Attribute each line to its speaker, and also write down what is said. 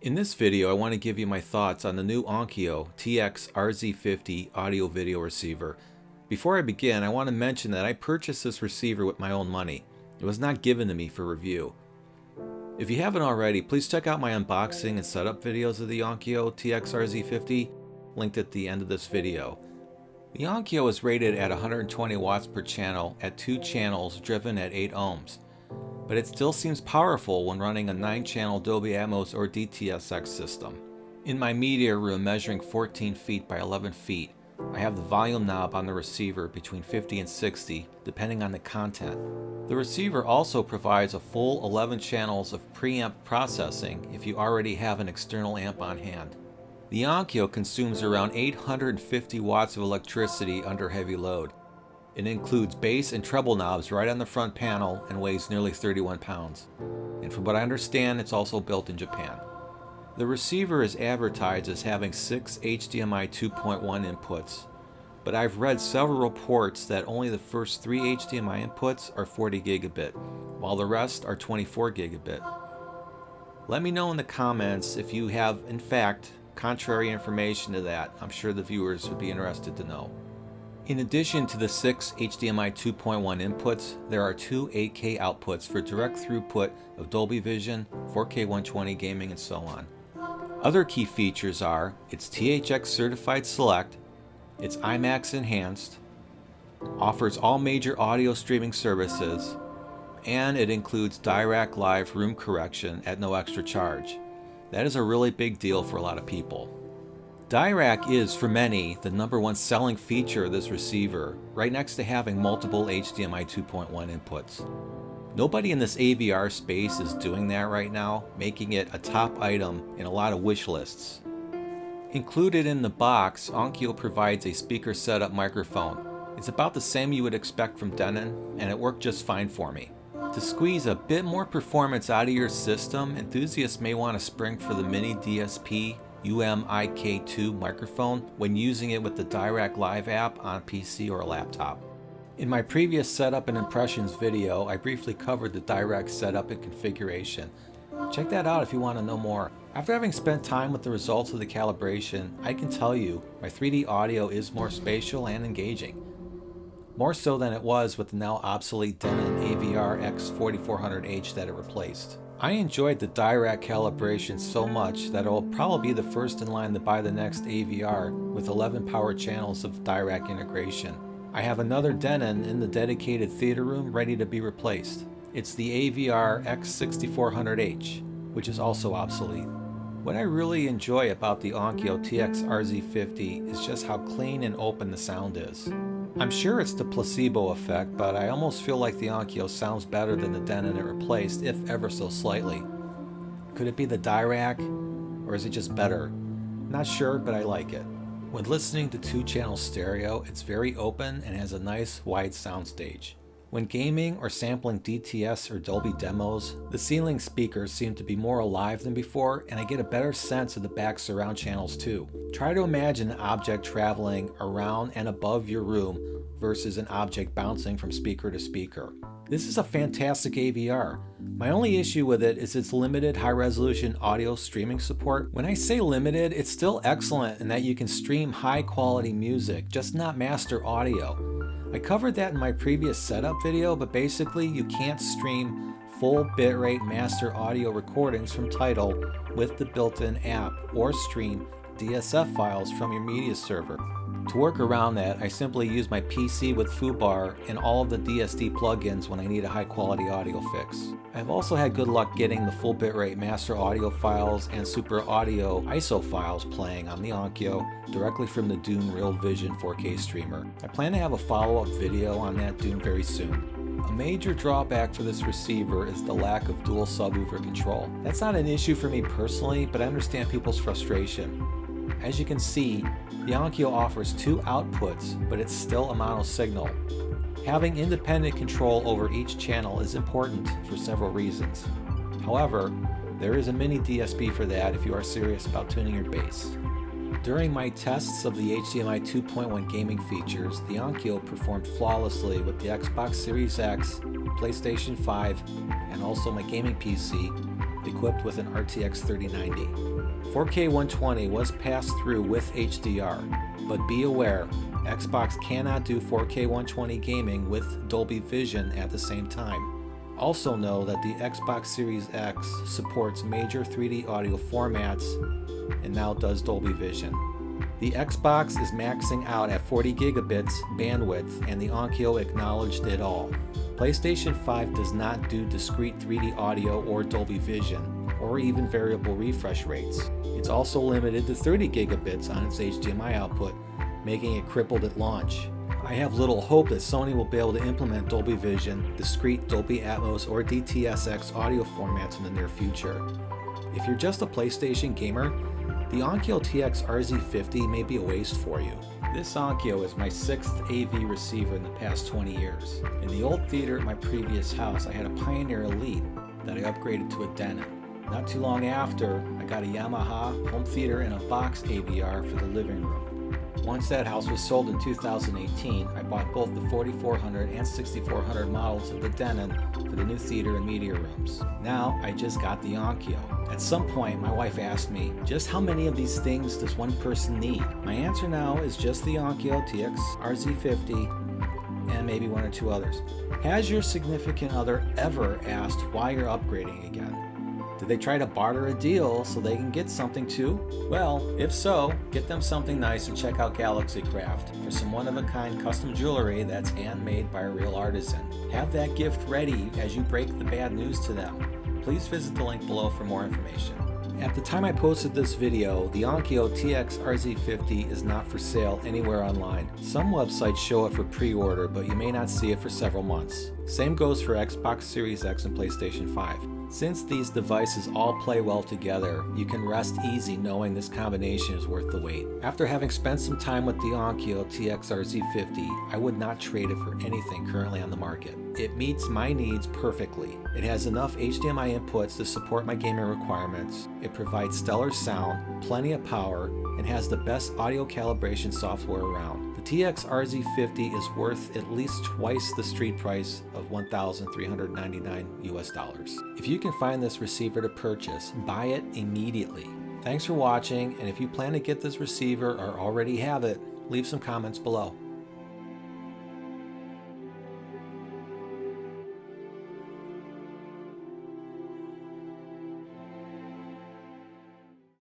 Speaker 1: In this video, I want to give you my thoughts on the new Onkyo TX-RZ50 audio-video receiver. Before I begin, I want to mention that I purchased this receiver with my own money. It was not given to me for review. If you haven't already, please check out my unboxing and setup videos of the Onkyo TX-RZ50, linked at the end of this video. The Onkyo is rated at 120 watts per channel at 2 channels driven at 8 ohms. But it still seems powerful when running a 9-channel Dolby Atmos or DTS system. In my media room measuring 14 feet by 11 feet, I have the volume knob on the receiver between 50 and 60, depending on the content. The receiver also provides a full 11 channels of preamp processing if you already have an external amp on hand. The Onkyo consumes around 850 watts of electricity under heavy load. It includes bass and treble knobs right on the front panel and weighs nearly 31 pounds. And from what I understand, it's also built in Japan. The receiver is advertised as having 6 HDMI 2.1 inputs, but I've read several reports that only the first 3 HDMI inputs are 40 gigabit, while the rest are 24 gigabit. Let me know in the comments if you have, in fact, contrary information to that. I'm sure the viewers would be interested to know. In addition to the 6 HDMI 2.1 inputs, there are 2 8K outputs for direct throughput of Dolby Vision, 4K 120 gaming, and so on. Other key features are it's THX certified select, it's IMAX enhanced, offers all major audio streaming services, and it includes DIRAC live room correction at no extra charge. That is a really big deal for a lot of people. DIRAC is, for many, the #1 selling feature of this receiver, right next to having multiple HDMI 2.1 inputs. Nobody in this AVR space is doing that right now, making it a top item in a lot of wish lists. Included in the box, Onkyo provides a speaker setup microphone. It's about the same you would expect from Denon, and it worked just fine for me. To squeeze a bit more performance out of your system, enthusiasts may want to spring for the MiniDSP UMIK2 microphone when using it with the DIRAC Live app on PC or a laptop. In my previous setup and impressions video, I briefly covered the DIRAC setup and configuration. Check that out if you want to know more. After having spent time with the results of the calibration, I can tell you my 3D audio is more spatial and engaging. More so than it was with the now obsolete Denon AVR-X3800H that it replaced. I enjoyed the DIRAC calibration so much that I will probably be the first in line to buy the next AVR with 11 power channels of DIRAC integration. I have another Denon in the dedicated theater room ready to be replaced. It's the AVR-X3400H, which is also obsolete. What I really enjoy about the Onkyo TX-RZ50 is just how clean and open the sound is. I'm sure it's the placebo effect, but I almost feel like the Onkyo sounds better than the Denon it replaced, if ever so slightly. Could it be the DIRAC, or is it just better? Not sure, but I like it. When listening to 2-channel stereo, it's very open and has a nice wide soundstage. When gaming or sampling DTS or Dolby demos, the ceiling speakers seem to be more alive than before, and I get a better sense of the back surround channels too. Try to imagine an object traveling around and above your room versus an object bouncing from speaker to speaker. This is a fantastic AVR. My only issue with it is its limited high-resolution audio streaming support. When I say limited, it's still excellent in that you can stream high-quality music, just not master audio. I covered that in my previous setup video, but basically you can't stream full bitrate master audio recordings from Tidal with the built-in app or stream DSF files from your media server. To work around that, I simply use my PC with foobar and all of the DSD plugins when I need a high-quality audio fix. I've also had good luck getting the full bitrate master audio files and super audio ISO files playing on the Onkyo directly from the Dune Real Vision 4K streamer. I plan to have a follow-up video on that Dune very soon. A major drawback for this receiver is the lack of dual subwoofer control. That's not an issue for me personally, but I understand people's frustration. As you can see, the Onkyo offers 2 outputs, but it's still a mono signal. Having independent control over each channel is important for several reasons. However, there is a MiniDSP for that if you are serious about tuning your bass. During my tests of the HDMI 2.1 gaming features, the Onkyo performed flawlessly with the Xbox Series X, PlayStation 5, and also my gaming PC, equipped with an RTX 3090. 4K 120 was passed through with HDR, but be aware, Xbox cannot do 4K 120 gaming with Dolby Vision at the same time. Also know that the Xbox Series X supports major 3D audio formats and now does Dolby Vision. The Xbox is maxing out at 40 gigabits bandwidth, and the Onkyo acknowledged it all. PlayStation 5 does not do discrete 3D audio or Dolby Vision, or even variable refresh rates. It's also limited to 30 gigabits on its HDMI output, making it crippled at launch. I have little hope that Sony will be able to implement Dolby Vision, discrete Dolby Atmos or DTSX audio formats in the near future. If you're just a PlayStation gamer, the Onkyo TX-RZ50 may be a waste for you. This Onkyo is my 6th AV receiver in the past 20 years. In the old theater at my previous house, I had a Pioneer Elite that I upgraded to a Denon. Not too long after, I got a Yamaha home theater and a box AVR for the living room. Once that house was sold in 2018, I bought both the 4400 and 6400 models of the Denon for the new theater and media rooms. Now, I just got the Onkyo. At some point, my wife asked me, just how many of these things does one person need? My answer now is just the Onkyo TX-RZ50 and maybe one or two others. Has your significant other ever asked why you're upgrading again? Did they try to barter a deal so they can get something too? Well, if so, get them something nice and check out Galaxy Craft for some one-of-a-kind custom jewelry that's handmade by a real artisan. Have that gift ready as you break the bad news to them. Please visit the link below for more information. At the time I posted this video, the Onkyo TX-RZ50 is not for sale anywhere online. Some websites show it for pre-order, but you may not see it for several months. Same goes for Xbox Series X and PlayStation 5. Since these devices all play well together, you can rest easy knowing this combination is worth the wait. After having spent some time with the Onkyo TX-RZ50, I would not trade it for anything currently on the market. It meets my needs perfectly. It has enough HDMI inputs to support my gaming requirements. It provides stellar sound, plenty of power, and has the best audio calibration software around. The TX-RZ50 is worth at least twice the street price of $1,399 US. If you can find this receiver to purchase, buy it immediately. Thanks for watching, and if you plan to get this receiver or already have it, leave some comments below.